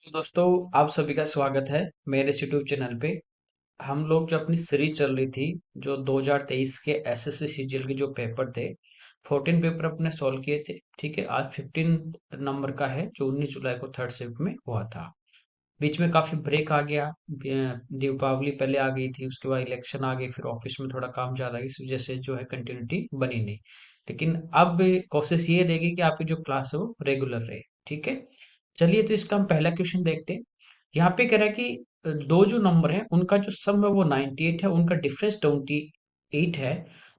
तो दोस्तों, आप सभी का स्वागत है मेरे इस यूट्यूब चैनल पे। हम लोग जो अपनी सीरीज चल रही थी, जो 2023 के एसएससी सीजीएल के जो पेपर थे, 14 पेपर अपने सॉल्व किए थे। ठीक है, आज 15 नंबर का है जो 19 जुलाई को थर्ड शिफ्ट में हुआ था। बीच में काफी ब्रेक आ गया। दीपावली पहले आ गई थी, उसके बाद इलेक्शन आ गई, फिर ऑफिस में थोड़ा काम ज्यादा है, इस वजह से जो है कंटिन्यूटी बनी नहीं। लेकिन अब कोशिश ये रहेगी कि आपकी जो क्लास है वो रेगुलर रहे। ठीक है, चलिए तो इसका हम पहला क्वेश्चन देखते हैं। यहाँ पे कह रहा है कि दो जो नंबर है उनका जो सम है वो 98 है, उनका डिफरेंस 28 है।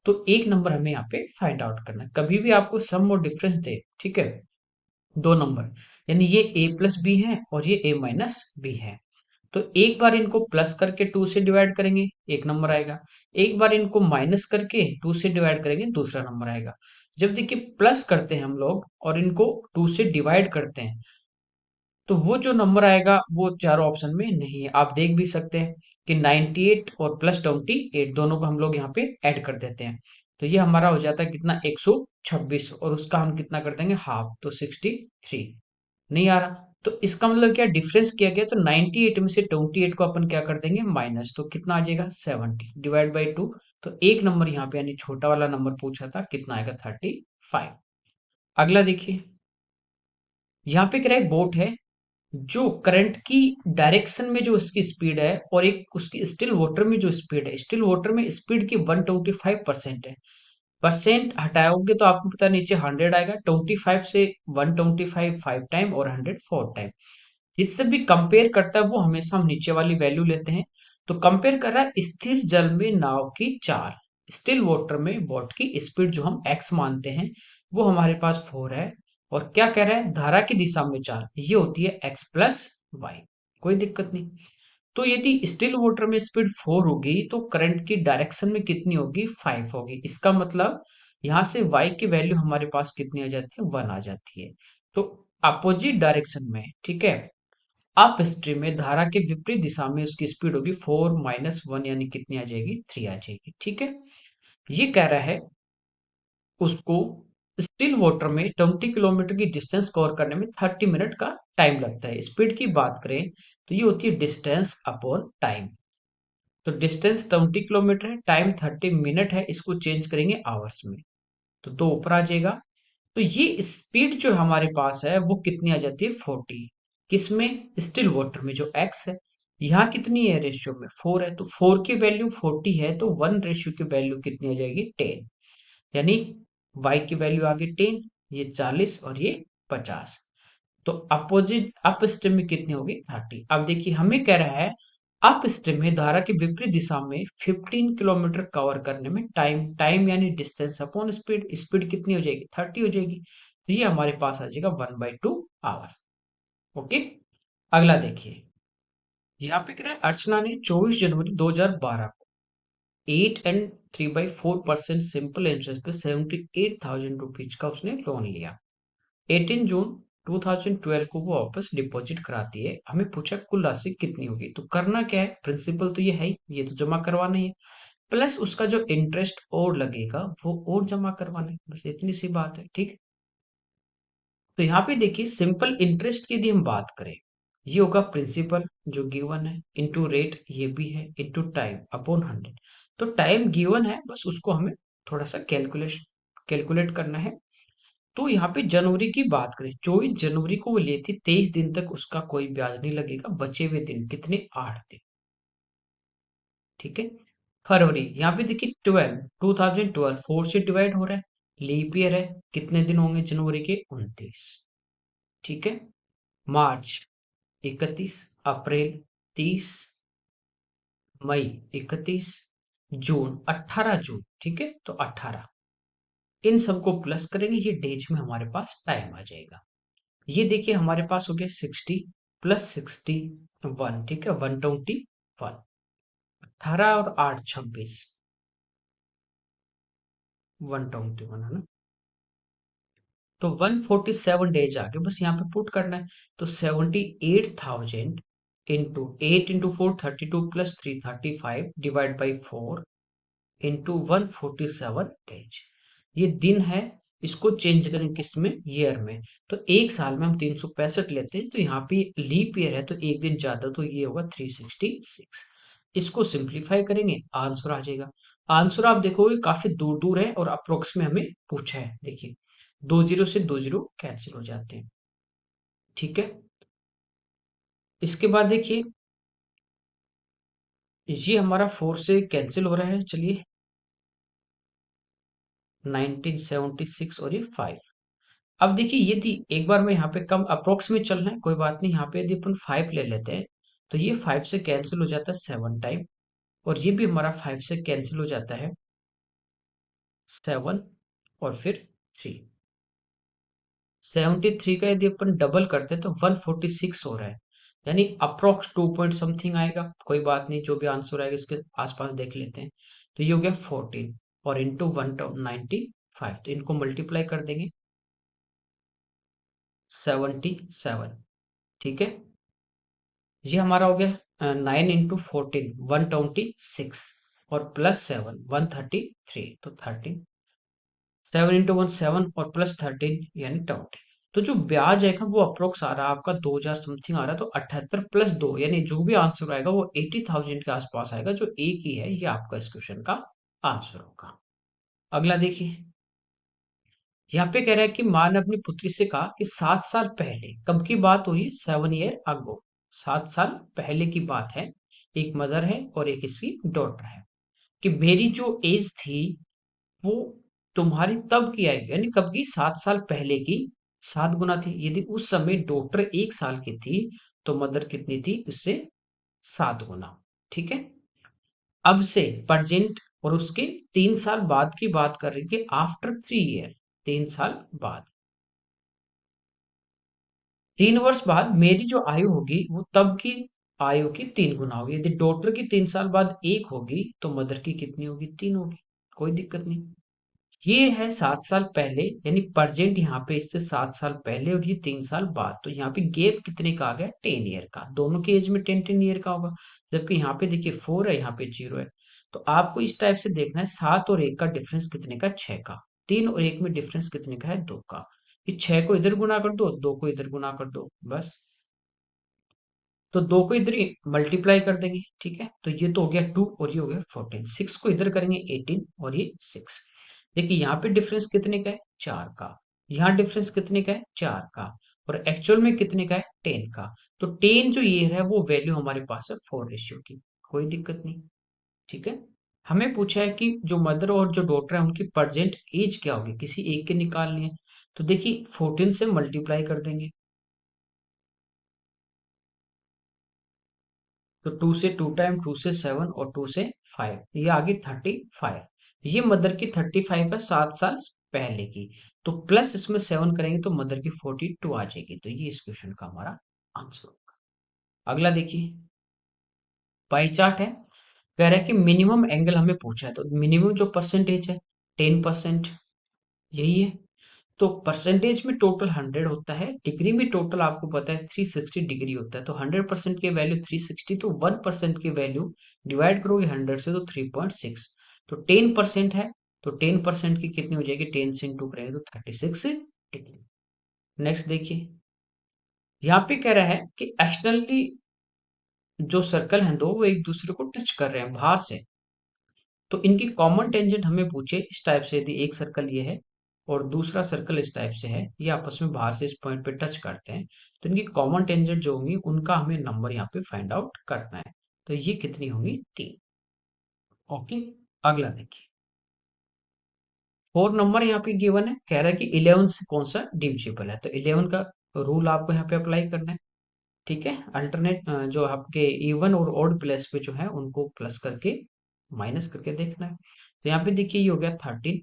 तो एक नंबर हमें यहाँ पे फाइंड आउट करना है। कभी भी आपको सम और डिफरेंस दे, ठीक है, दो नंबर, यानी ये a प्लस बी है और ये a माइनस बी है, तो एक बार इनको प्लस करके 2 से डिवाइड करेंगे, एक नंबर आएगा। एक बार इनको माइनस करके 2 से डिवाइड करेंगे, दूसरा नंबर आएगा। जब देखिए प्लस करते हैं हम लोग और इनको 2 से डिवाइड करते हैं, तो वो जो नंबर आएगा वो चारों ऑप्शन में नहीं है। आप देख भी सकते हैं कि 98 और प्लस 28 दोनों को हम लोग यहाँ पे ऐड कर देते हैं, तो ये हमारा हो जाता है कितना, 126, और उसका हम कितना कर देंगे, हाफ, तो 63। नहीं आ रहा, तो इसका मतलब क्या, डिफरेंस किया गया, तो 98 में से 28 को अपन क्या कर देंगे, माइनस, तो कितना आ जाएगा, 70 डिवाइड बाई 2। तो एक नंबर यहाँ पे यानी छोटा वाला नंबर पूछा था, कितना आएगा, 35। अगला देखिए, यहाँ पे क्या है, बोट है, जो करंट की डायरेक्शन में जो उसकी स्पीड है और एक उसकी स्टिल वाटर में जो स्पीड है, स्टिल वाटर में स्पीड की 125% है। परसेंट हटाओगे तो आपको पता है नीचे 100 आएगा, 25 से 125 फाइव टाइम और 100 फोर टाइम। जिससे भी कंपेयर करता है वो हमेशा हम नीचे वाली वैल्यू लेते हैं। तो कंपेयर कर रहा है स्थिर जल में नाव की चाल, स्टिल वाटर में बोट की स्पीड जो हम x मानते हैं वो हमारे पास 4 है। और क्या कह रहा है, धारा की दिशा में चाल ये होती है x प्लस वाई, कोई दिक्कत नहीं। तो यदि स्टिल वाटर में स्पीड 4 होगी तो करंट की डायरेक्शन में कितनी होगी, 5 होगी। इसका मतलब यहाँ से y की वैल्यू हमारे पास कितनी आ जाती है, 1 आ जाती है। तो अपोजिट डायरेक्शन में, ठीक है, अप स्ट्रीम में धारा के विपरीत दिशा में उसकी स्पीड होगी 4 - 1, यानी कितनी आ जाएगी, 3 आ जाएगी। ठीक है, ये कह रहा है उसको स्टिल वाटर में 20 किलोमीटर की डिस्टेंस कवर करने में 30 मिनट का टाइम लगता है। स्पीड की बात करें तो ये होती है डिस्टेंस अपॉन टाइम। तो डिस्टेंस 20 किलोमीटर है, टाइम 30 मिनट है, इसको चेंज करेंगे आवर्स में, तो दो ऊपर आ जाएगा। तो ये स्पीड जो हमारे पास है वो कितनी आ जाती है, 40। किसमें, स्टिल वाटर में, जो एक्स है। यहाँ कितनी है रेशियो में, 4 है, तो 4 की वैल्यू 40 है, तो 1 रेशियो की वैल्यू कितनी आ जाएगी, 10। यानी y की वैल्यू आ गई 10, ये 40 और ये 50। तो अपोजिट अप स्ट्रीम में कितनी होगी, 30। अब देखिए हमें कह रहा है अप स्ट्रीम में धारा की विपरीत दिशा में 15 किलोमीटर कवर करने में टाइम, टाइम यानी डिस्टेंस अपॉन स्पीड, स्पीड कितनी हो जाएगी, 30 हो जाएगी। तो ये हमारे पास आ जाएगा 1/2 आवर्स। ओके, अगला देखिए, यहाँ पे कह रहा है अर्चना ने 24 जनवरी 2012 को 8 and 3/4% सिंपल इंटरेस्ट पे 78,000 रुपीज का उसने लोन लिया। 18 जून 2012 को वो वापस डिपॉजिट कराती है। हमें पूछा कुल राशि कितनी होगी, तो करना क्या है, प्रिंसिपल तो ये है ही, ये तो जमा करवाना ही है, प्लस उसका जो इंटरेस्ट और लगेगा वो और जमा करवाना है, बस इतनी सी बात है। ठीक, तो यहाँ पे देखिए सिंपल इंटरेस्ट की यदि हम बात करें, ये होगा प्रिंसिपल जो गिवन है, इनटू रेट ये भी है, इनटू टाइम अपॉन 100। तो टाइम गिवन है, बस उसको हमें थोड़ा सा कैलकुलेट करना है। तो यहाँ पे जनवरी की बात करें, 24 जनवरी को वो ली थी, 23 दिन तक उसका कोई ब्याज नहीं लगेगा, बचे हुए दिन कितने, 8 दिन। ठीक है, फरवरी, यहाँ पे देखिए 2012 4 से डिवाइड हो रहा है, लीप ईयर है, कितने दिन होंगे जनवरी के, 29। ठीक है, मार्च 31, अप्रैल 30, मई 31, जून 18 जून, ठीक है, तो 18। इन सबको प्लस करेंगे, ये डेज में हमारे पास टाइम आ जाएगा। ये देखिए हमारे पास हो गया 60 प्लस 61, ठीक है, 121, 18 और 8 26, 121 है ना। तो 147 डेज आ गए, बस यहाँ पे पुट करना है। तो 78,000 into 8 into 4 32 plus 335 divide by 4 into 147 days, ये दिन है। इसको चेंज करें किस में, ईयर में। तो एक साल में हम 365 लेते हैं, तो यहाँ पे लीप ईयर है तो एक दिन ज्यादा, तो ये होगा 366। इसको सिंप्लीफाई करेंगे, आंसर आ जाएगा। आंसर आप देखोगे काफी दूर दूर है और अप्रोक्स में हमें पूछा है। देखिए, 20 से 20 कैंसिल हो जाते हैं। ठीक है, इसके बाद देखिए, ये हमारा 4 से कैंसिल हो रहा है। चलिए, 1976 और ये 5। अब देखिए, यदि एक बार में यहाँ पे कम अप्रोक्स में चल रहे हैं, कोई बात नहीं, यहाँ पे यदि अपन 5 ले लेते हैं, तो ये 5 से कैंसिल हो जाता है 7 टाइम, और ये भी हमारा 5 से कैंसिल हो जाता है 7, और फिर 3। 73 का यदि अपन डबल करते हैं तो 146 हो रहा है, यानी अप्रोक्स 2 पॉइंट समथिंग आएगा। कोई बात नहीं, जो भी आंसर आएगा इसके आसपास देख लेते हैं। तो ये हो गया 14 और इंटू 195, तो इनको मल्टीप्लाई कर देंगे, 77। ठीक है, ये हमारा हो गया 9 इंटू 14, 126, और प्लस 7, 133, तो 13। 7 इंटू 1 7 और प्लस 13 यानी 20। तो जो ब्याज आएगा वो अप्रोक्स आ रहा है आपका 2000 समथिंग आ रहा है, तो 78 + 2, यानी जो भी आंसर आएगा वो 80,000 के आसपास आएगा, जो एक ही है, ये आपका इस क्वेश्चन का आंसर होगा। अगला देखिए, यहाँ पे कह रहा है कि माँ ने अपनी पुत्री से कहा कि 7 साल पहले, कब की बात हुई, 7 ईयर अगो, 7 साल पहले की बात है। एक मदर है और एक इसकी डॉटर है, कि मेरी जो एज थी वो तुम्हारी तब की आएगी, यानी कब की, 7 साल पहले की 7 गुना थी। यदि उस समय डॉटर 1 साल की थी, तो मदर कितनी थी, उससे 7 गुना। ठीक है, अब से प्रेजेंट और उसके 3 साल बाद की बात कर रही थी, आफ्टर 3 ईयर, 3 साल बाद, 3 वर्ष बाद मेरी जो आयु होगी वो तब की आयु की 3 गुना होगी। यदि डॉटर की 3 साल बाद 1 होगी, तो मदर की कितनी होगी, 3 होगी। कोई दिक्कत नहीं। ये है 7 साल पहले, यानी प्रेजेंट यहाँ पे इससे 7 साल पहले, और ये 3 साल बाद, तो यहाँ पे गैप कितने का आ गया, 10 ईयर का। दोनों की एज में 10 10 ईयर का होगा, जबकि यहाँ पे देखिए 4 है, यहाँ पे 0 है। तो आपको इस टाइप से देखना है, 7 और 1 का डिफरेंस कितने का, 6 का। 3 और 1 में डिफरेंस कितने का है, 2 का। इस 6 को इधर गुना कर दो, 2 को इधर गुना कर दो, बस। तो 2 को इधर मल्टीप्लाई कर देंगे। ठीक है, तो ये तो हो गया 2 और ये हो गया 14। 6 को इधर करेंगे 18 और ये 6। देखिए, यहाँ पे डिफरेंस कितने का है, 4 का। यहाँ डिफरेंस कितने का है, 4 का। और एक्चुअल में कितने का है, 10 का। तो 10 जो ये है वो वैल्यू हमारे पास है 4 रेशियो की। कोई दिक्कत नहीं। ठीक है, हमें पूछा है कि जो मदर और जो डॉटर है उनकी प्रेजेंट एज क्या होगी, किसी एक के निकालनी है। तो देखिए, 14 से मल्टीप्लाई कर देंगे, तो 2 से 2 टाइम, 2 से 7 और 2 से 5, ये आ गई 35। ये मदर की 35 है, 7 साल पहले की। तो प्लस इसमें 7 करेंगे तो मदर की 42 आ जाएगी। तो ये इस क्वेश्चन का हमारा आंसर होगा। अगला देखिए, पाई चार्ट है। कह रहा है कि मिनिमम एंगल हमें पूछा है, तो मिनिमम जो परसेंटेज है 10%, यही है। तो परसेंटेज में टोटल 100 होता है, डिग्री में टोटल आपको पता है 360 डिग्री होता है। तो 100% की वैल्यू 360, तो 1% की वैल्यू डिवाइड करोगे 100 से, तो 3.6। तो 10% है, तो 10% की कितनी हो जाएगी, 10 से इंटू करेंगे तो 36 डिग्री। नेक्स्ट देखिए, यहाँ पे कह रहा है कि एक्सटर्नली जो सर्कल हैं दो, वो एक दूसरे को टच कर रहे हैं बाहर से। तो इनकी कॉमन टेंजेंट हमें पूछे इस टाइप से, यदि एक सर्कल ये है और दूसरा सर्कल इस टाइप से है, ये आपस में बाहर से इस पॉइंट पे टच करते हैं, तो इनकी कॉमन टेंजेंट जो होंगी उनका हमें नंबर यहाँ पे फाइंड आउट करना है। तो ये कितनी होंगी, 3। ओके, अगला देखिए, 4 नंबर यहाँ पे गिवन है। कह रहा है कि 11 से कौन सा डिविजिबल है, तो 11 का रूल आपको यहाँ पे अप्लाई करना है। ठीक है, अल्टरनेट जो आपके इवन और ऑड प्लेस पे जो है उनको प्लस करके माइनस करके देखना है। तो यहाँ पे देखिए, ये हो गया 13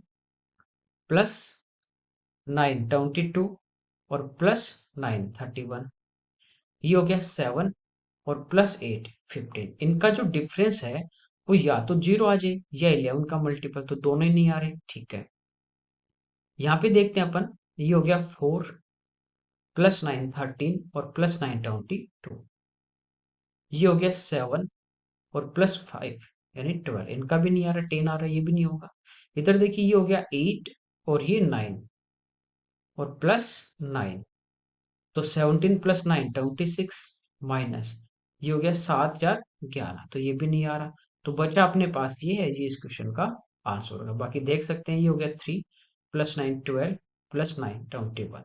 प्लस 9 22, और प्लस 9 31। ये हो गया 7 और प्लस 8 15। इनका जो डिफरेंस है वो या तो 0 आ जाए या 11 का मल्टीपल, तो दोनों ही नहीं आ रहे। ठीक है, यहाँ पे देखते हैं अपन, ये हो गया 4 प्लस 9 13 और प्लस 9 22। ये हो गया 7 और प्लस 5 यानी 12। इनका भी नहीं आ रहा, 10 आ रहा है, ये भी नहीं होगा। इधर देखिए, ये हो गया 8 और ये 9, और प्लस 9, तो 17 प्लस 9 26 माइनस ये हो गया 7 4 11, तो ये भी नहीं आ रहा। तो बचा अपने पास ये है, ये इस क्वेश्चन का आंसर होगा। बाकी देख सकते हैं, ये हो गया 3 + 9 12 +9 21,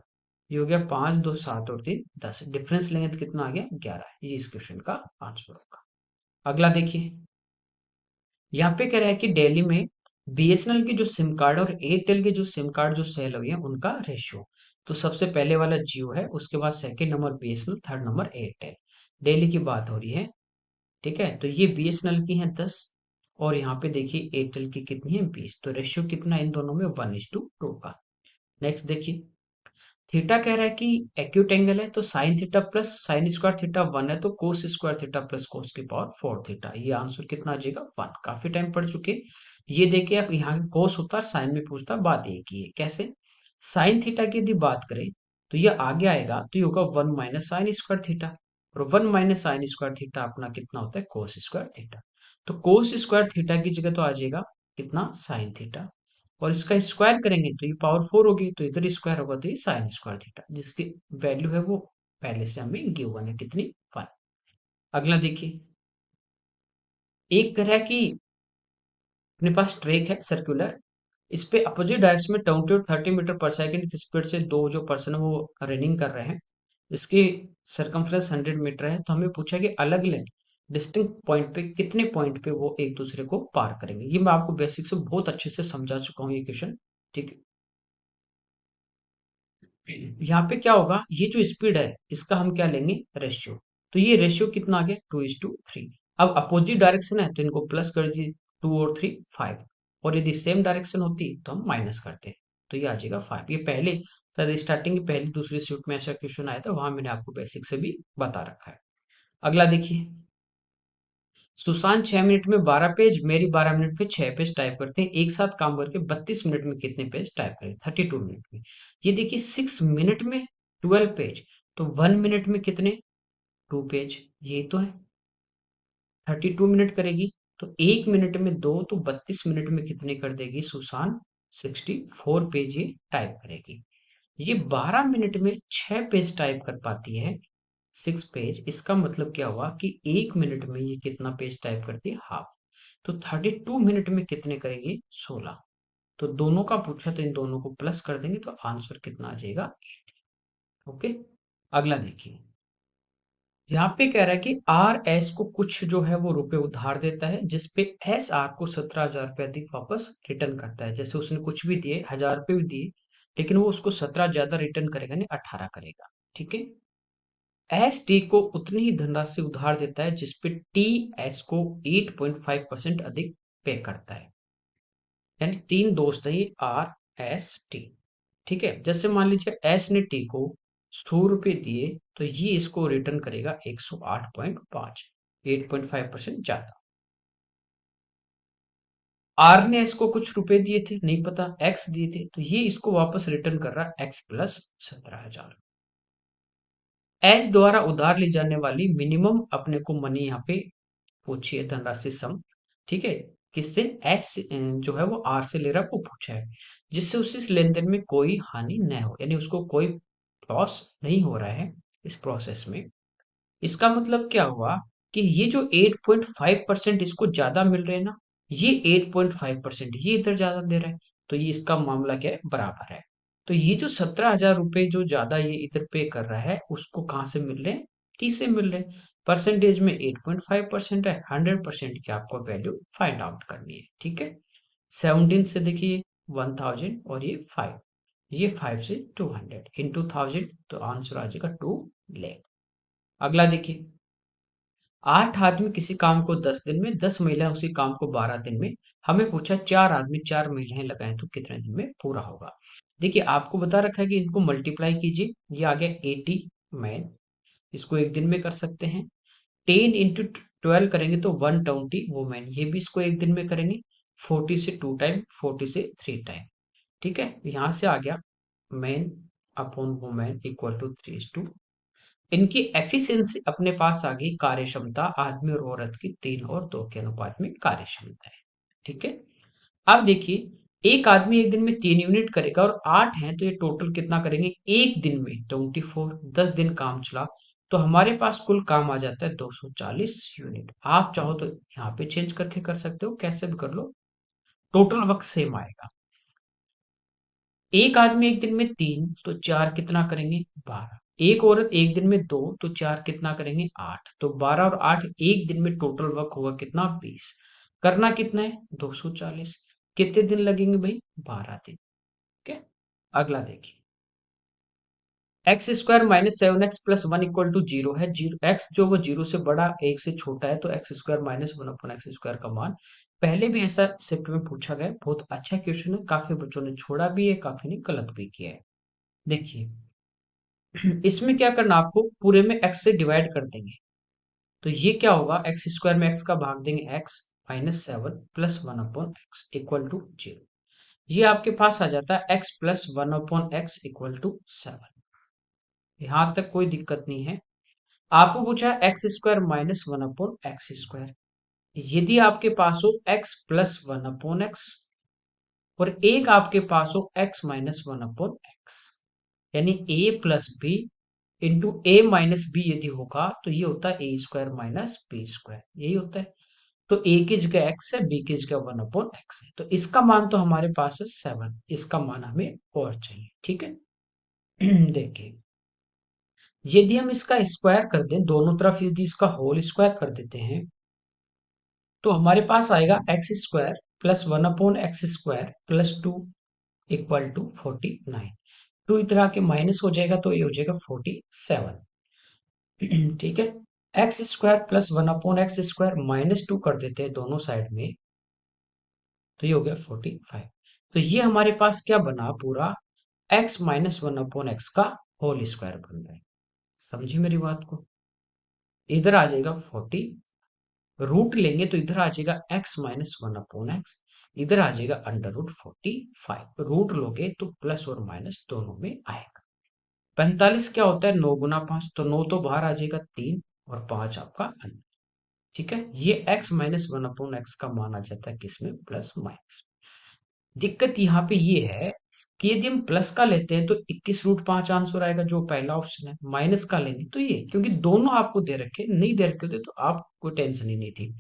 ये हो गया 5 2 7 और 3 10, डिफरेंस लेंगे तो कितना आ गया 11, ये इस क्वेश्चन का आंसर होगा। अगला देखिए, यहाँ पे कह रहा है कि दिल्ली में बीएसएनएल के जो सिम कार्ड और एयरटेल के जो सिम कार्ड जो सेल हुई है उनका रेशियो। तो सबसे पहले वाला जियो है, उसके बाद second number BSNL, third number Airtel. Delhi की बात हो रही है, ठीक है। तो ये बीएसएनएल की है 10, और यहाँ पे देखिए एयरटेल की कितनी है 20, तो रेशियो कितना है इन दोनों में 1:2 का। नेक्स्ट देखिए, थीटा कह रहा है कि एक्यूट एंगल है, तो sine theta plus sine square theta 1 है, तो cos square theta plus cos की पावर 4 थीटा, ये आंसर कितना आ जाएगा 1। काफी टाइम पढ़ चुके, ये देखिए आप यहाँ कोस होता है साइन में पूछता, बात एक ही है। कैसे? साइन थीटा की यदि बात करें तो ये आगे आएगा, तो ये होगा 1 माइनस साइन स्क्वायर थीटा, और 1 माइनस साइन स्क्वायर थीटा अपना कितना होता है कोस स्क्वायर थीटा। तो कोस स्क्वायर थीटा की जगह तो आ जाएगा कितना साइन थीटा, और इसका स्क्वायर करेंगे तो ये पावर 4 होगी, तो इधर स्क्वायर होगा तो ये साइन स्क्वायर थीटा, जिसकी वैल्यू है वो पहले से हमें गिवन है कितनी 1। अगला देखिए, एक कह रहा है कि अपने पास ट्रैक है सर्कुलर, इस पे अपोजिट डायरेक्शन में 20 मीटर पर सेकंड की स्पीड से दो जो पर्सन है वो रनिंग कर रहे हैं, इसकी सरकमफ्रेंस 100 मीटर है। तो हमें पूछा कि अलग अलग डिस्टिंक्ट पॉइंट पे कितने पॉइंट पे वो एक दूसरे को पार करेंगे। ये मैं आपको बेसिक से बहुत अच्छे से समझा चुका हूँ ये क्वेश्चन, ठीक है। यहाँ पे क्या होगा, ये जो स्पीड है इसका हम क्या लेंगे रेशियो, तो ये रेशियो कितना आ गया 2:3। अब अपोजिट डायरेक्शन है तो इनको प्लस कर दीजिए, 2 और 3 5, और यदि सेम डायरेक्शन होती तो हम माइनस करते, तो ये आ जाएगा 5। ये पहले शायद स्टार्टिंग की पहली दूसरी शिफ्ट में ऐसा क्वेश्चन आया था, वहां मैंने आपको बेसिक से भी बता रखा है। अगला देखिए, सुशांत 6 मिनट में 12 पेज, मेरी 12 मिनट में 6 पेज टाइप करते हैं, एक साथ काम करके 32 मिनट में कितने पेज टाइप करें 32 मिनट में। ये देखिए 6 मिनट में 12 पेज, तो 1 मिनट में कितने 2 पेज, ये तो है 32 मिनट करेगी। तो 1 मिनट में दो, तो 32 मिनट में कितने कर देगी सुशांत 64 पेज ये टाइप करेगी। ये 12 मिनट में 6 पेज टाइप कर पाती है, 6 पेज, इसका मतलब क्या हुआ कि 1 मिनट में ये कितना पेज टाइप करती है हाफ, तो 32 मिनट में कितने करेंगे 16। तो दोनों का पूछा तो इन दोनों को प्लस कर देंगे तो आंसर कितना आ जाएगा। ओके, अगला देखिए, यहाँ पे कह रहा है कि आर एस को कुछ जो है वो रुपए उधार देता है, जिसपे एस आर को 17,000 रुपए अधिक वापस रिटर्न करता है। जैसे उसने कुछ भी दिए 1,000 रुपए भी दिए, लेकिन वो उसको 17 ज्यादा रिटर्न करेगा नहीं 18 करेगा, ठीक है। एस टी को उतनी ही धनराशि उधार देता है जिसपे टी एस को 8.5% अधिक पे करता है। यानी तीन दोस्त है ये आर एस टी, ठीक है। जैसे मान लीजिए एस ने टी को 100 रुपए दिए, तो ये इसको रिटर्न करेगा 108.5, 8.5% ज्यादा। आर ने एस को कुछ रुपए दिए थे, नहीं पता एक्स दिए थे, तो ये इसको वापस रिटर्न कर रहा है एक्स प्लस 17,000। एस द्वारा उधार ली जाने वाली मिनिमम अपने को मनी यहाँ पे पूछी है, धनराशि सम, ठीक है। किससे? एस जो है वो आर से ले रहा है, वो पूछा है, जिससे उसे इस लेन देन में कोई हानि न हो, यानी उसको कोई लॉस नहीं हो रहा है इस प्रोसेस में। इसका मतलब क्या हुआ कि ये जो 8.5% इसको ज्यादा मिल रहे हैं ना, ये 8.5% ये इधर ज्यादा दे रहा है, तो ये इसका मामला क्या है बराबर है। तो ये जो 17,000 रुपए जो ज्यादा ये इधर पे कर रहा है उसको कहाँ से मिल रहे हैं, टी से मिल रहे हैं। परसेंटेज में 8.5% है, 100% की आपको वैल्यू फाइंड आउट करनी है, ठीक है। 17 से देखिए 1000, और ये 5, ये 5 से 200 इंटू 1000, तो आंसर आ जाएगा 2 लाख। अगला देखिए, 8 आदमी किसी काम को 10 दिन में, 10 महिलाएं उसी काम को 12 दिन में, हमें पूछा 4 आदमी 4 महिलाएं लगाएं तो कितने दिन में पूरा होगा। देखिए आपको बता रखा है कि इनको मल्टीप्लाई कीजिए, ये आ गया 80 मैन, इसको एक दिन में कर सकते हैं। 10 इंटू 12 करेंगे तो 120 वुमेन, ये भी इसको एक दिन में करेंगे। 40 से 2 टाइम, 40 से 3 टाइम, ठीक है। यहाँ से आ गया man upon women equal to 3:2। इनकी एफिशिएंसी अपने पास आ गई, कार्य क्षमता आदमी और औरत की 3 और 2 के अनुपात में कार्य क्षमता है, ठीक है। अब देखिए एक आदमी एक दिन में 3 यूनिट करेगा और 8 हैं, तो ये टोटल कितना करेंगे एक दिन में? 24। 10 दिन काम चला तो हमारे पास कुल काम आ जाता है 240 यूनिट। आप चाहो तो यहाँ पे चेंज करके कर सकते हो, कैसे भी कर लो, टोटल वक्त सेम आएगा। एक आदमी एक दिन में 3 तो 4 कितना करेंगे? 12। एक औरत एक दिन में 2 तो 4 कितना करेंगे? 8। तो 12 और 8 एक दिन में टोटल वर्क होगा कितना? 20। करना कितना है? 240। कितने दिन लगेंगे भाई? 12 दिन। ठीक है। अगला देखिए, X square minus 7x+1 equal to zero है। जीरो एक्स जो वो जीरो से बड़ा एक से छोटा है, तो एक्स स्क्वायर माइनस वन अपन एक्स स्क्वायर का मान। पहले भी ऐसा शिफ्ट में पूछा गया, बहुत अच्छा क्वेश्चन है, काफी बच्चों ने छोड़ा भी है, काफी ने गलत भी किया है। देखिए, इसमें क्या करना, आपको पूरे में x से डिवाइड कर देंगे। तो ये क्या होगा, एक्स स्क्वायर में x का भाग देंगे, x minus 7+1/x equal to zero. ये आपके पास आ जाता है x+1/x इक्वल टू 7। यहां तक कोई दिक्कत नहीं है। आपको पूछा x square minus 1/x square. यदि आपके पास हो x+1/x और एक आपके पास हो x-1/x, यानी a plus B into A minus B यदि होगा, तो ये होता है a² - b², यही होता है। तो a की जगह x है, b की जगह 1/x है, तो इसका मान तो हमारे पास है 7। इसका मान हमें और चाहिए, ठीक है। देखिए, यदि हम इसका स्क्वायर कर दें दोनों तरफ, यदि इसका होल स्क्वायर कर देते हैं, तो हमारे पास आएगा x² + 1/x² +2 equal to 49। To इधर आके माइनस हो जाएगा, तो ये हो जाएगा 47। ठीक है। x² + 1/x² -2 कर देते हैं दोनों साइड में, तो ये हो गया 45। तो ये हमारे पास क्या बना, पूरा x-1/x का होल स्क्वायर बन रहा है। समझे मेरी बात को? इधर आ जाएगा 40, रूट लेंगे तो इधर आ जाएगा x-1/x, इधर आ जाएगा √45। रूट लोगे तो प्लस और माइनस दोनों में आएगा। 45 क्या होता है? 9 × 5, तो 9 तो बाहर आ जाएगा 3 और 5 आपका अंदर। ठीक है, ये x-1/x का मान आ जाता है किसमें? Plus minus. दिक्कत यहाँ पे ये है कि यदि हम प्लस का लेते हैं तो 21√5 आंसर आएगा, जो पहला ऑप्शन है। माइनस का लेंगे तो ये, क्योंकि दोनों आपको दे रखे, नहीं दे रखे होते तो आपको टेंशन ही नहीं थी।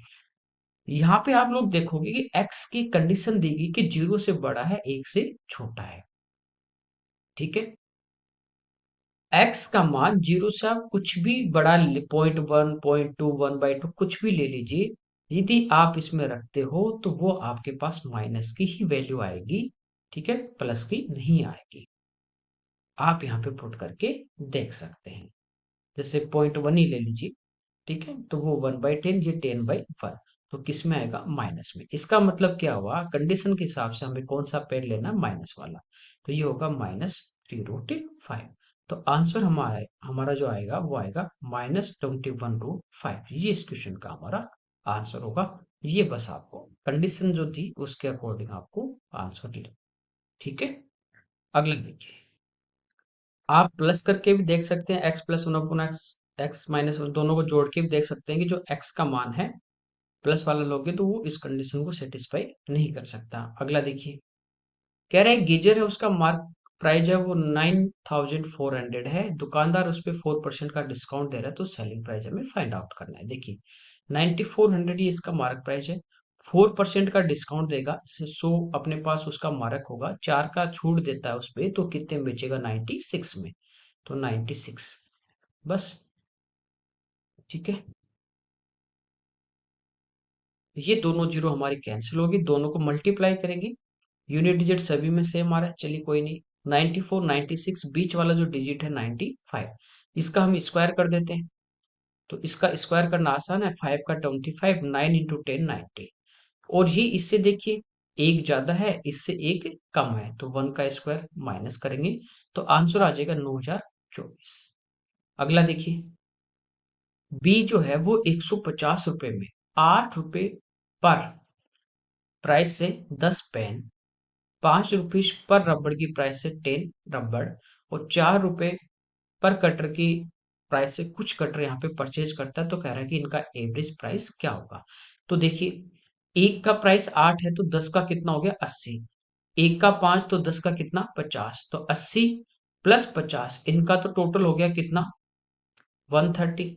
यहाँ पे आप लोग देखोगे कि x की कंडीशन देगी कि 0 से बड़ा है, 1 से छोटा है। ठीक है, x का मान 0 से आप कुछ भी बड़ा 0.1, 0.2, 1/2 कुछ भी ले लीजिए। यदि आप इसमें रखते हो तो वो आपके पास माइनस की ही वैल्यू आएगी। ठीक है, प्लस की नहीं आएगी। आप यहाँ पे पुट करके देख सकते हैं। जैसे 0.1 ही ले लीजिए, ठीक है, तो वो 1/10, ये 10/1, तो किस में आएगा? माइनस में। इसका मतलब क्या हुआ, कंडीशन के हिसाब से हमें कौन सा पेड़ लेना? माइनस वाला। तो ये होगा -3√5। तो आंसर हमारा हमारा जो आएगा वो आएगा -21√5। ये इस क्वेश्चन का हमारा आंसर होगा। ये बस आपको कंडीशन जो थी उसके अकॉर्डिंग आपको आंसर मिले। ठीक है। अगला देखिए, आप प्लस करके भी देख सकते हैं, x+1/x, x- दोनों को जोड़ के भी देख सकते हैं कि जो x का मान है प्लस वाला लोगे तो वो इस कंडीशन को सेटिस्फाई नहीं कर सकता। अगला देखिए, कह रहे हैं गीजर है, उसका मार्क प्राइस है वो 9400 है, दुकानदार उस पे 4% का डिस्काउंट दे रहा है, तो सेलिंग प्राइस हमें फाइंड आउट करना है। देखिए, 9400 ये इसका मार्क प्राइस है, 4% का डिस्काउंट देगा, जैसे 100 अपने पास उसका मार्क होगा, 4 का छूट देता है उस पे, तो कितने में बेचेगा? 96 में। तो 96, बस। ठीक है, ये दोनों जीरो हमारी कैंसिल होगी, दोनों को मल्टीप्लाई करेंगे। यूनिट डिजिट सभी में सेम आ रहा है, चलिए कोई नहीं। 94, 96, बीच वाला जो डिजिट है 95, इसका हम स्क्वायर कर देते हैं। तो इसका स्क्वायर करना आसान है, 5 का 25, 9 इंटू 10 90। और ये इससे देखिए, एक ज्यादा है, इससे एक कम है, तो 1 का स्क्वायर माइनस करेंगे, तो आंसर आ जाएगा 9024। अगला देखिए, बी जो है वो 150 रुपए में 8 रुपए पर प्राइस से 10 पेन, 5 रुपीज पर रबड़ की प्राइस से 10 रबड़, और 4 रुपए पर कटर की प्राइस से कुछ कटर यहाँ पे परचेज करता है, तो कह रहा है कि इनका एवरेज प्राइस क्या होगा। तो देखिए, एक का प्राइस 8 है, तो 10 का कितना हो गया? 80। एक का 5 तो 10 का कितना 50, तो 80 प्लस 50 इनका तो टोटल हो गया कितना 130।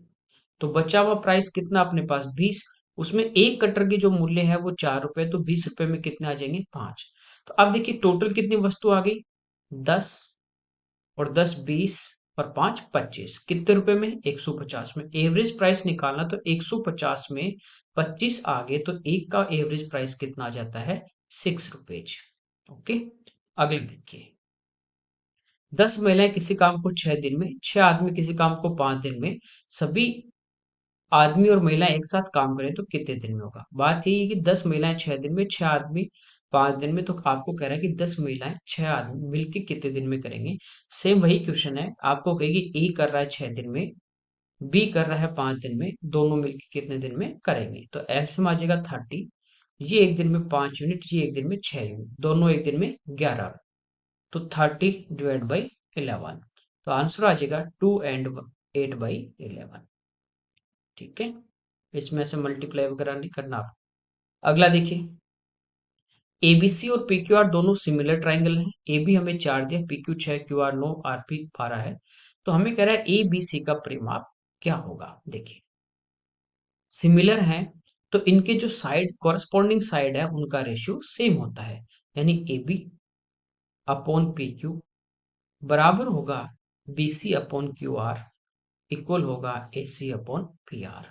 तो बचा हुआ प्राइस कितना अपने पास 20। उसमें एक कटर की जो मूल्य है वो 4 रुपए, तो 20 रुपए में कितने आ जाएंगे 5। तो अब देखिए टोटल कितनी वस्तु आ गई 10, और 10 20 और 5 25, कितने रुपए में 150 में। एवरेज प्राइस निकालना तो 150 में 25 आ गए, तो एक का एवरेज प्राइस कितना आ जाता है 6 रुपीज। ओके, अगले देखिए 10 महिलाएं किसी काम को 6 दिन में, 6 आदमी किसी काम को 5 दिन में, सभी आदमी और महिलाएं एक साथ काम करें तो कितने दिन में होगा। बात यही है कि 10 महिलाएं 6 दिन में, 6 आदमी 5 दिन में, तो आपको कह रहा है कि 10 महिलाएं 6 आदमी मिलकर कितने दिन में करेंगे। सेम वही क्वेश्चन है, आपको कहेगी ए कर रहा है 6 दिन में, बी कर रहा है 5 दिन में, दोनों मिलकर कितने दिन में करेंगे। तो एलसीएम आ जाएगा 30, ये एक दिन में 5 यूनिट, ये एक दिन में 6 यूनिट, दोनों एक दिन में 11, तो 30 डिवाइड बाई 11, तो आंसर आ जाएगा 2 and 8/11। ठीक है, इसमें से मल्टीप्लाई वगैरह नहीं करना आप। अगला देखिए एबीसी और पीक्यूआर दोनों सिमिलर ट्राइंगल हैं। एबी हमें 4 दिया, पीक्यू 6, क्यूआर 9, आरपी 12 है। तो हमें कह रहा है एबीसी का परिमाप क्या होगा। देखिए सिमिलर है तो इनके जो साइड कॉरस्पॉन्डिंग साइड है उनका रेशियो सेम होता है, यानी A B upon P Q बराबर होगा B C upon Q R, equal होगा A C upon P R.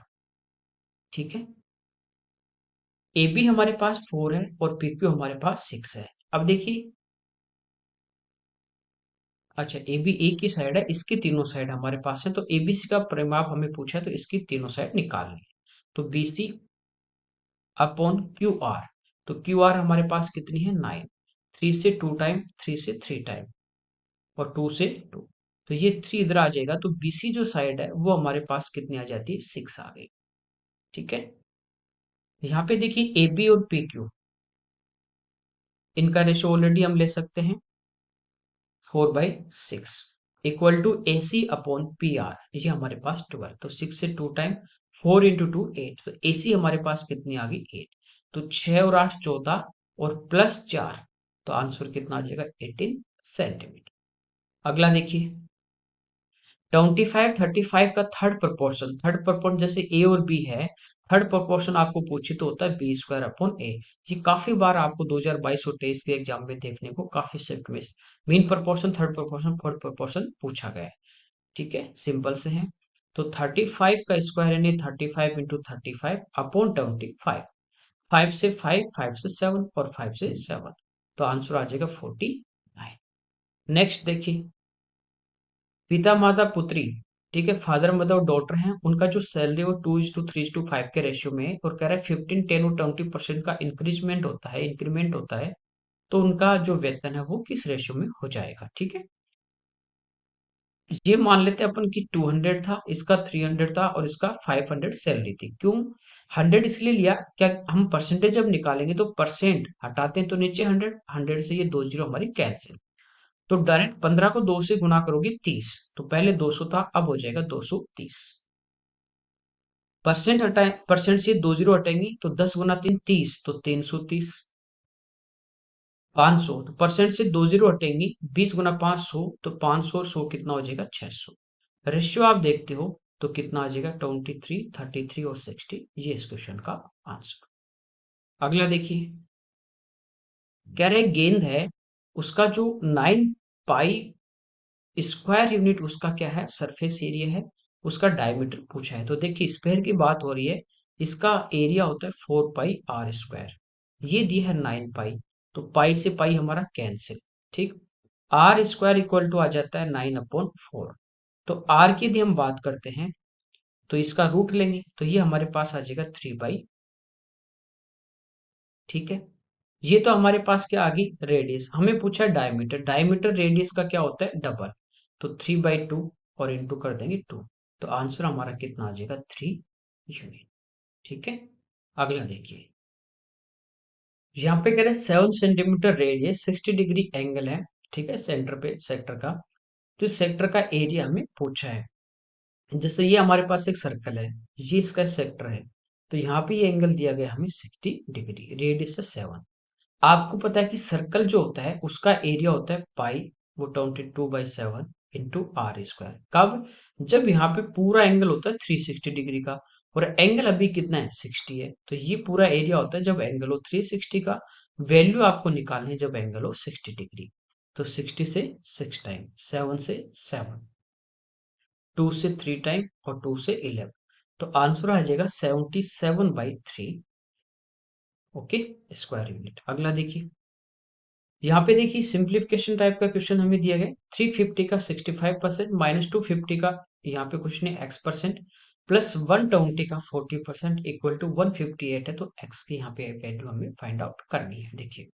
ठीक है, ए बी हमारे पास 4 है और पी क्यू हमारे पास 6 है। अब देखिए अच्छा ए बी एक ही साइड है, इसकी तीनों साइड हमारे पास है, तो एबीसी का परिमाप हमें पूछा है तो इसकी तीनों साइड निकालनी है। तो B C upon Q R, तो क्यू आर हमारे पास कितनी है 9, 3 से 2 टाइम, 3 से 3 टाइम, और 2 से 2, तो ये 3 इधर आ जाएगा, तो बीसी जो साइड है वो हमारे पास कितनी आ जाती है 6 आ गई। ठीक है, यहाँ पे देखिए ए बी और पी क्यू इनका रेशो ऑलरेडी हम ले सकते हैं 4/6 equal to A C upon P R, ये हमारे पास 12, तो 6 से 2 टाइम, 4 इंटू 2 8, तो ए सी हमारे पास कितनी आ गई 8, तो 6 और 8 14 और प्लस 4, तो आंसर कितना आ जाएगा 18 सेंटीमीटर। अगला देखिए 25 35 का थर्ड प्रपोर्शन जैसे ए और बी है, थर्ड प्रपोर्शन आपको पूछे तो होता है बी स्क्वायर अपॉन ए। ये काफी बार आपको 2022 और 23 के एग्जाम में देखने को काफी शिफ्ट में mean proportion, third proportion, fourth proportion पूछा गया है। ठीक है, सिंपल से है। तो 35 का स्क्वायर यानी 35 इंटू 35 अपॉन 25, 5 से 5, 5 से 7 और 5 से 7, तो आंसर आ जाएगा 49। नेक्स्ट देखिए पिता माता पुत्री, ठीक है, फादर मदर और डॉटर हैं, उनका जो सैलरी वो 2:3:5 के रेशियो में है, और कह रहा है 15 10 और 20% का इंक्रीमेंट होता है, तो उनका जो वेतन है वो किस रेशियो में हो जाएगा। ठीक है, ये मान लेते हैं अपन की 200 था, इसका 300 था और इसका 500 सैलरी थी। क्यों 100 इसलिए लिया, क्या हम परसेंटेज जब निकालेंगे तो परसेंट हटाते हैं तो नीचे 100, 100 से ये 2 जीरो हमारी कैंसिल, तो डायरेक्ट 15 को 2 से गुना करोगे 30, तो पहले 200 था अब हो जाएगा 230। परसेंट हटाए, परसेंट से 2 जीरो हटाएंगे तो 10 गुना 3 30, तो 330। 500, तो परसेंट से 2 जीरो हटेंगी, 20 गुना 500, तो 500 और 100 कितना हो जाएगा 600। रेशियो आप देखते हो तो कितना आ जाएगा 23 33 और 60, ये इस क्वेश्चन का आंसर। अगला देखिए कह रहे गेंद है, उसका जो 9 पाई स्क्वायर यूनिट उसका क्या है सरफेस एरिया है, उसका डायमीटर पूछा है। तो देखिए स्फेयर की बात हो रही है, इसका एरिया होता है 4 पाई r स्क्वायर, ये दिया है 9 पाई, तो पाई से पाई हमारा कैंसिल। ठीक, आर स्क्वायर इक्वल टू आ जाता है 9/4, तो आर की यदि हम बात करते हैं तो इसका रूट लेंगे तो ये हमारे पास आ जाएगा 3/। ठीक है, ये तो हमारे पास क्या आ गई रेडियस, हमें पूछा है डायमीटर, डायमीटर रेडियस का क्या होता है डबल, तो 3/2 और इंटू कर देंगे 2, तो आंसर हमारा कितना आ जाएगा 3 यूनिट। ठीक है, अगला देखिए यहाँ पे कह रहे हैं 7 सेंटीमीटर रेडियस 60 डिग्री एंगल है, ठीक है, सेंटर पे सेक्टर का, तो इस सेक्टर का एरिया हमें पूछा है। जैसे ये हमारे पास एक सर्कल है, ये इसका सेक्टर है, तो यहाँ पे ये एंगल दिया गया हमें 60 डिग्री, रेडियस है 7, आपको पता है कि सर्कल जो होता है उसका एरिया होता है पाई, वो 22/7 इंटू आर स्क्वायर। कब? जब यहाँ पे पूरा एंगल होता है 360 डिग्री का, और एंगल अभी कितना है 60 है, तो ये पूरा एरिया होता है जब एंगल हो 360 का। वैल्यू आपको निकालनी है जब एंगल हो 60 डिग्री। तो 60 से 6 टाइम, 7 से 7, 2 से 3 टाइम और 2 से 11, तो आंसर आ जाएगा 77/3। Okay, square unit. अगला देखिए, यहाँ पे देखिए सिंप्लीफिकेशन टाइप का क्वेश्चन हमें दिया गया। 350 का 65% माइनस 250 का यहाँ पे कुछ नहीं x% प्लस 120 का 40% इक्वल टू 158 है, तो x की यहाँ पे वैल्यू हमें फाइंड आउट करनी है। देखिए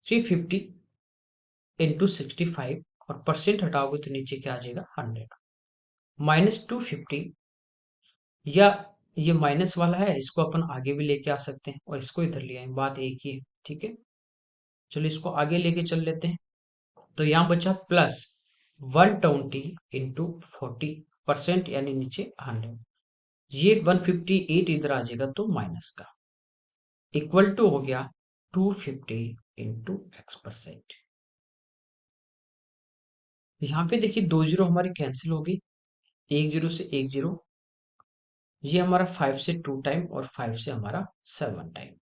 350 इंटू 65 और परसेंट हटाओगे तो नीचे क्या आ जाएगा 100, माइनस 250, या ये माइनस वाला है इसको अपन आगे भी लेके आ सकते हैं और इसको इधर ले आए, बात एक ही है। ठीक है, चलो इसको आगे लेके चल लेते हैं। तो यहाँ बचा प्लस 120 इंटू 40% यानी नीचे 100, ये 158 इधर आ जाएगा तो माइनस का, इक्वल टू हो गया 250 इंटू x%। यहाँ पे देखिए दो जीरो हमारी कैंसिल होगी, एक जीरो से एक जीरो, ये हमारा 5 से 2 टाइम और 5 से हमारा 7 टाइम।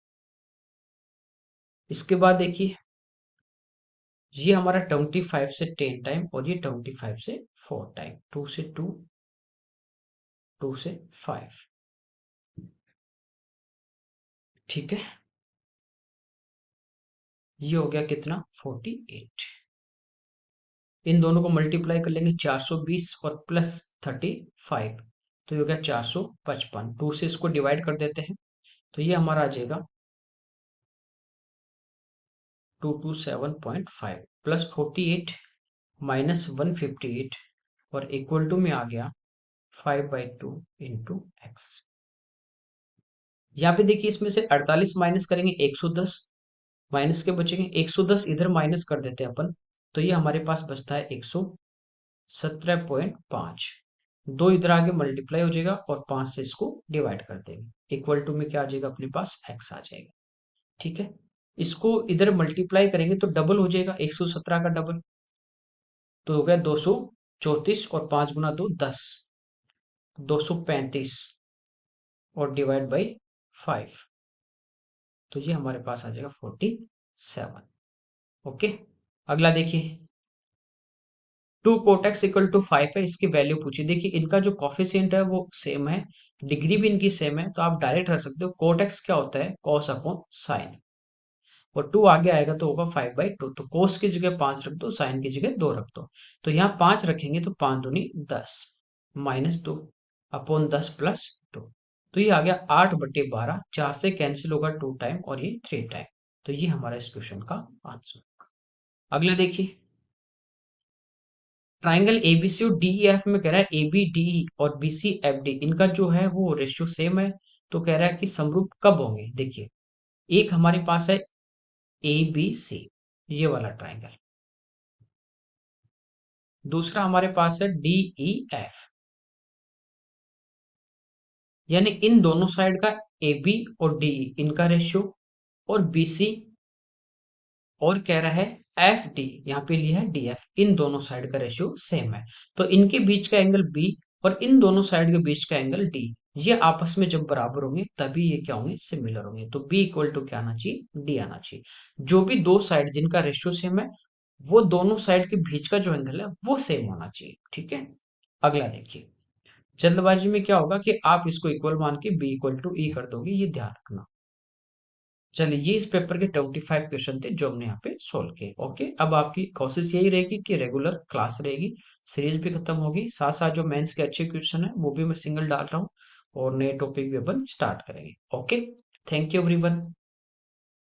इसके बाद देखिए ये हमारा 25 से 10 टाइम और ये 25 से 4 टाइम, 2 से 2, 2 से 5। ठीक है, ये हो गया कितना 48। इन दोनों को मल्टीप्लाई कर लेंगे 420 और प्लस 35, तो ये हो गया 455। 2 से इसको डिवाइड कर देते हैं तो ये हमारा आ जाएगा 227.5 प्लस 48 माइनस 158 और इक्वल टू में आ गया 5/2 इंटू एक्स। यहाँ पे देखिए इसमें से 48 माइनस करेंगे 110, माइनस के बचेंगे 110, इधर माइनस कर देते हैं अपन, तो ये हमारे पास बचता है 117.5। दो इधर आगे मल्टीप्लाई हो जाएगा और 5 से इसको डिवाइड कर देंगे, इक्वल टू में क्या आ जाएगा अपने पास x आ जाएगा। ठीक है, इसको इधर मल्टीप्लाई करेंगे तो डबल हो जाएगा, 117 का डबल, तो हो गया 234 और 5 गुना 2 10, 235 और डिवाइड बाई 5, तो ये हमारे पास आ जाएगा 47। ओके, अगला देखिए 2 cot x इक्वल टू 5 है, इसकी वैल्यू पूछी। देखिए इनका जो कॉफिशिएंट है वो सेम है, डिग्री भी इनकी सेम है, तो आप डायरेक्ट रख सकते हो cot x क्या होता है cos अपॉन साइन, और 2 आगे आएगा तो होगा 5/2, तो cos की जगह 5 रख दो, साइन की जगह 2 रख दो, तो यहाँ 5 रखेंगे तो 5 दूनी 10 माइनस 2 अपॉन 10 प्लस 2, तो ये आ गया 8/12। 4 से कैंसिल होगा 2 टाइम और ये 3 टाइम, तो ये हमारा इस क्वेश्चन का आंसर। अगला देखिए ट्राइंगल एबीसी और डीईएफ में कह रहा है एबीडी और बीसीएफडी इनका जो है वो रेशियो सेम है, तो कह रहा है कि समरूप कब होंगे। देखिए एक हमारे पास है ए बी सी, ये वाला ट्राइंगल, दूसरा हमारे पास है डी ई एफ, यानी इन दोनों साइड का ए बी और डी इनका रेशियो, और बी सी, और कह रहा है एफ डी, यहाँ पे लिया है डी एफ, इन दोनों साइड का रेशियो सेम है, तो इनके बीच का एंगल बी और इन दोनों साइड के बीच का एंगल डी, ये आपस में जब बराबर होंगे तभी ये क्या होंगे सिमिलर होंगे, तो बी इक्वल टू क्या आना चाहिए डी आना चाहिए। जो भी दो साइड जिनका रेशियो सेम है वो दोनों साइड के बीच का जो एंगल है वो सेम होना चाहिए। ठीक है, अगला देखिए जल्दबाजी में क्या होगा कि आप इसको इक्वल मान के बी इक्वल टू ई कर दोगे, ये ध्यान रखना। चलिए ये इस पेपर के 25 क्वेश्चन थे जो हमने यहाँ पे सोल्व किए। ओके, अब आपकी कोशिश यही रहेगी कि रेगुलर क्लास रहेगी, सीरीज भी खत्म होगी, साथ साथ जो मेंस के अच्छे क्वेश्चन है वो भी मैं सिंगल डाल रहा हूँ और नए टॉपिक भी अपन स्टार्ट करेंगे। Okay, thank you everyone.